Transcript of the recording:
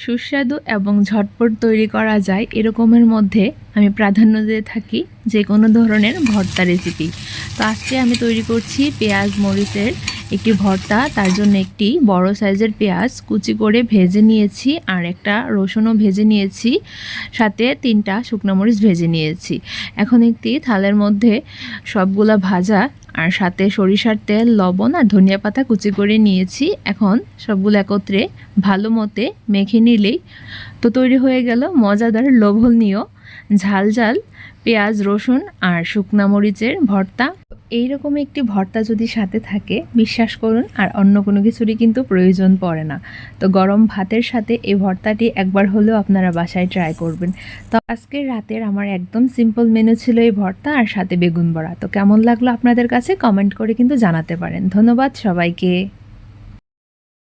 সুস্বাদু এবং ঝটপট তৈরি করা যায় এরকমের মধ্যে আমি প্রাধান্য দিয়ে থাকি যে কোনো ধরনের ভর্তা রেসিপি। তো আজকে আমি তৈরি করছি পেঁয়াজ মরিচের একটি ভর্তা। তার জন্য একটি বড় সাইজের পেঁয়াজ কুচি করে ভেজে নিয়েছি, আর একটা রসুনও ভেজে নিয়েছি, সাথে 3টা শুকনো মরিচ ভেজে নিয়েছি। এখন একটি থালের মধ্যে সবগুলা ভাজা আর সাথে সরিষার তেল, লবণ আর ধনিয়া পাতা কুচি করে নিয়েছি। এখন সবগুলো একত্রে ভালো মতে মেখে নিলেই তো তৈরি হয়ে গেল মজাদার লোভনীয় ঝাল ঝাল পেঁয়াজ রসুন আর শুকনা মরিচের ভর্তা। এইরকম একটি ভর্তা যদি সাথে থাকে, বিশ্বাস করুন আর অন্য কোনো কিছুরই কিন্তু প্রয়োজন পড়ে না। তো গরম ভাতের সাথে এই ভর্তাটি একবার হলেও আপনারা বাসায় ট্রাই করবেন। তো আজকের রাতের আমার একদম সিম্পল মেনু ছিল এই ভর্তা আর সাথে বেগুন বড়া। তো কেমন লাগলো আপনাদের কাছে কমেন্ট করে কিন্তু জানাতে পারেন। ধন্যবাদ সবাইকে।